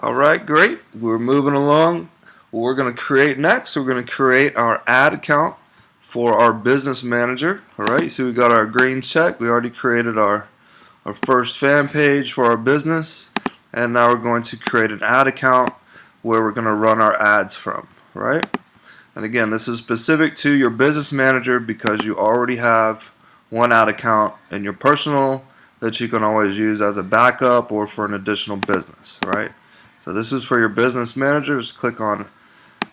Alright, great. We're moving along. What we're going to create next, we're going to create our ad account for our business manager. Alright, you see we got our green check. We already created our first fan page for our business. And now we're going to create an ad account where we're going to run our ads from. Right? And again, this is specific to your business manager because you already have one ad account in your personal that you can always use as a backup or for an additional business. Right? So this is for your business manager. Just click on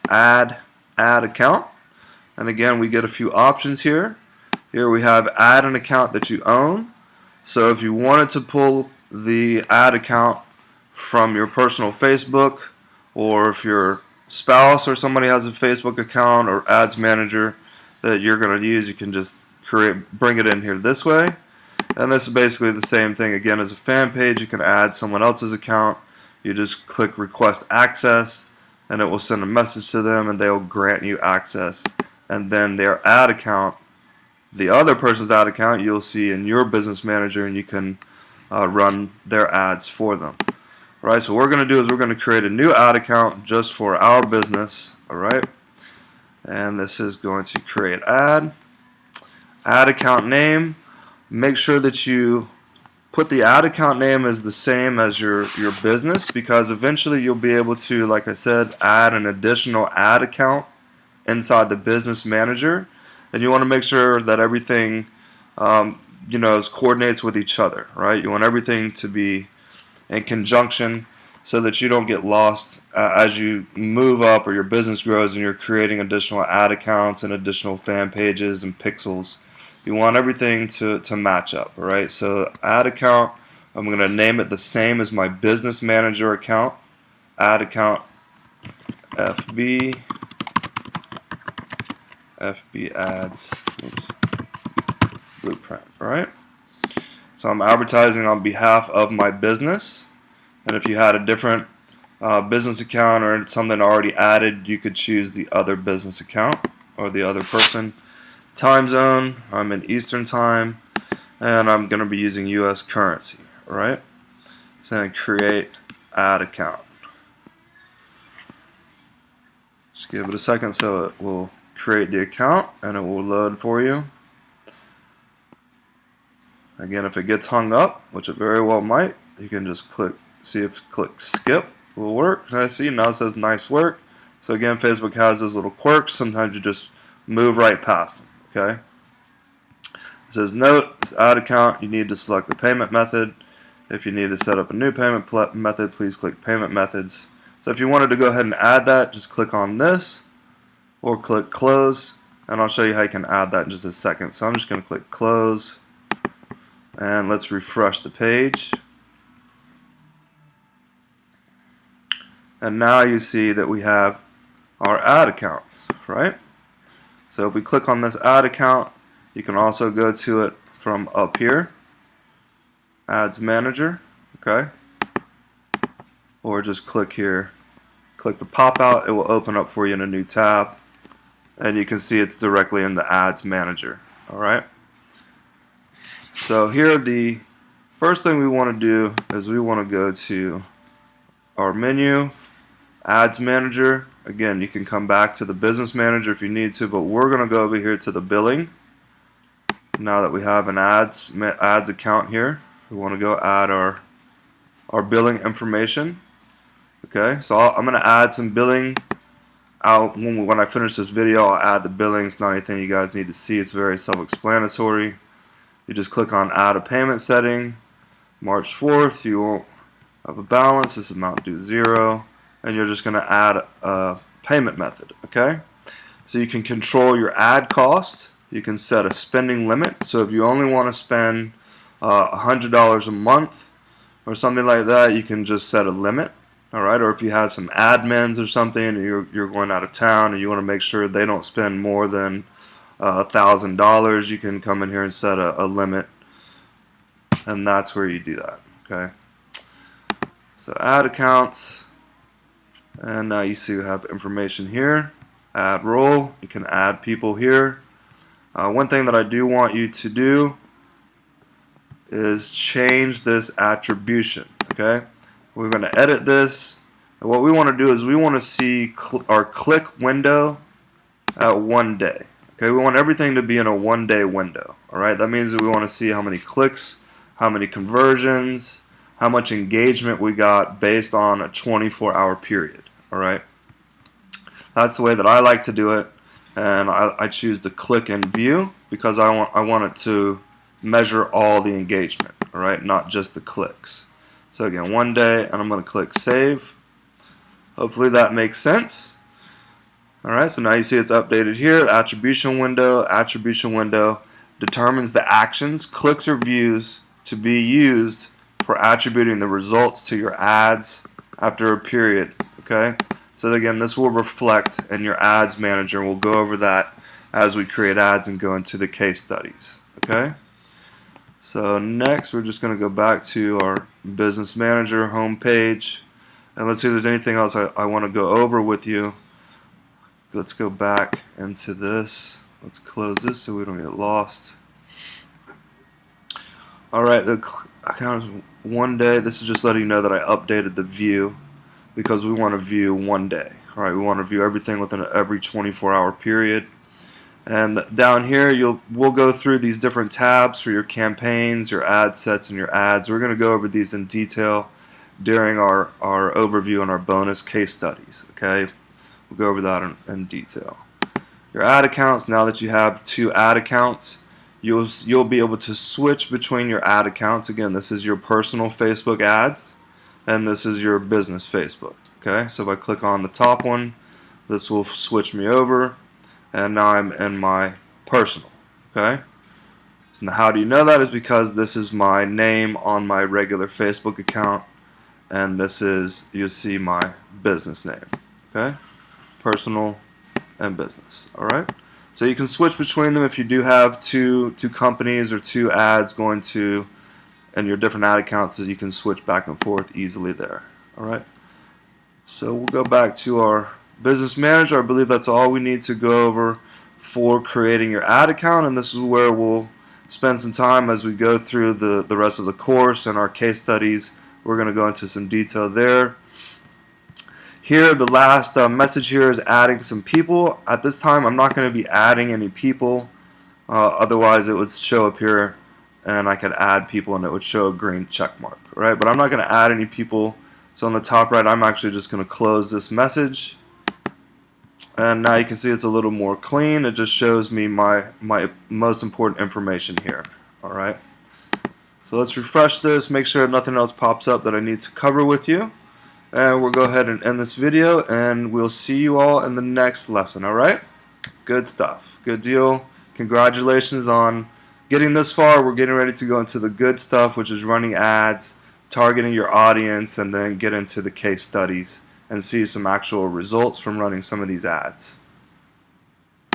add account, and again we get a few options here. Here we have add an account that you own. So if you wanted to pull the ad account from your personal Facebook, or if your spouse or somebody has a Facebook account or ads manager that you're going to use, you can just bring it in here this way. And this is basically the same thing again as a fan page. You can add someone else's account. You just click request access and it will send a message to them and they'll grant you access, and then their ad account, the other person's ad account, you'll see in your business manager, and you can run their ads for them. Alright, so what we're going to do is we're going to create a new ad account just for our business. Alright, and this is going to create ad account name. Make sure that you put the ad account name as the same as your business, because eventually you'll be able to, like I said, add an additional ad account inside the business manager, and you want to make sure that everything coordinates with each other, right? You want everything to be in conjunction so that you don't get lost as you move up or your business grows and you're creating additional ad accounts and additional fan pages and pixels. You want everything to match up, right? So ad account, I'm going to name it the same as my business manager account. Ad account FB ads blueprint, right? So I'm advertising on behalf of my business, and if you had a different business account or something already added, you could choose the other business account or the other person. Time zone, I'm in Eastern time, and I'm going to be using US currency, right? So I'm going to create ad account. Just give it a second so it will create the account and it will load for you. Again, if it gets hung up, which it very well might, you can just click skip will work. I see now it says nice work. So again, Facebook has those little quirks. Sometimes you just move right past them. Okay. It says note, this ad account, you need to select the payment method. If you need to set up a new payment method, please click payment methods. So if you wanted to go ahead and add that, just click on this or click close, and I'll show you how you can add that in just a second. So I'm just going to click close, and let's refresh the page. And now you see that we have our ad accounts, right? So if we click on this ad account, you can also go to it from up here, Ads Manager, okay? Or just click here, click the pop out, it will open up for you in a new tab, and you can see it's directly in the Ads Manager, alright? So here the first thing we want to do is we want to go to our menu, Ads Manager. Again, you can come back to the Business Manager if you need to, but we're going to go over here to the Billing. Now that we have an ads account here, we want to go add our billing information. Okay, so I'm going to add some billing out. When I finish this video, I'll add the billing. It's not anything you guys need to see. It's very self-explanatory. You just click on Add a Payment Setting. March 4th, you won't have a balance. This amount due 0. And you're just going to add a payment method, okay? So you can control your ad cost. You can set a spending limit. So if you only want to spend $100 a month or something like that, you can just set a limit, all right? Or if you have some admins or something and you're going out of town and you want to make sure they don't spend more than $1,000, you can come in here and set a limit, and that's where you do that, okay? So ad accounts. And now you see we have information here. Add role. You can add people here. One thing that I do want you to do is change this attribution. Okay, we're going to edit this, And what we want to do is we want to see our click window at 1 day. Okay, we want everything to be in a 1 day window. Alright, that means that we want to see how many clicks, how many conversions, how much engagement we got based on a 24-hour period. Alright, that's the way that I like to do it, and I choose the click and view because I want it to measure all the engagement, alright, not just the clicks. So again, 1 day, and I'm going to click save. Hopefully that makes sense. Alright, so now you see it's updated here. The attribution window determines the actions, clicks, or views to be used for attributing the results to your ads after a period. Okay, so again, this will reflect in your ads manager. We'll go over that as we create ads and go into the case studies. Okay, so next we're just going to go back to our business manager homepage, and let's see if there's anything else I want to go over with you. Let's go back into this. Let's close this so we don't get lost. Alright, the account is 1 day. This is just letting you know that I updated the view because we want to view 1 day. Alright, we want to view everything within every 24-hour period. And down here, we'll go through these different tabs for your campaigns, your ad sets, and your ads. We're going to go over these in detail during our overview and our bonus case studies. Okay. We'll go over that in detail. Your ad accounts, now that you have 2 ad accounts, you'll be able to switch between your ad accounts. Again, this is your personal Facebook ads, and this is your business Facebook. Okay, so if I click on the top one, this will switch me over, and now I'm in my personal. Okay, so now how do you know that? Is because this is my name on my regular Facebook account, and this is, you'll see my business name. Okay, personal and business. Alright, so you can switch between them if you do have two companies or 2 ads going to and your different ad accounts, so you can switch back and forth easily there. Alright, so we'll go back to our business manager. I believe that's all we need to go over for creating your ad account, and this is where we'll spend some time as we go through the rest of the course and our case studies. We're going to go into some detail there. Here, the last message here is adding some people. At this time, I'm not going to be adding any people. Otherwise, it would show up here, and I could add people, and it would show a green check mark. Right? But I'm not going to add any people. So on the top right, I'm actually just going to close this message. And now you can see it's a little more clean. It just shows me my most important information here. All right. So let's refresh this. Make sure nothing else pops up that I need to cover with you. And we'll go ahead and end this video, and we'll see you all in the next lesson. Alright? Good stuff. Good deal. Congratulations on getting this far. We're getting ready to go into the good stuff, which is running ads, targeting your audience, and then get into the case studies and see some actual results from running some of these ads.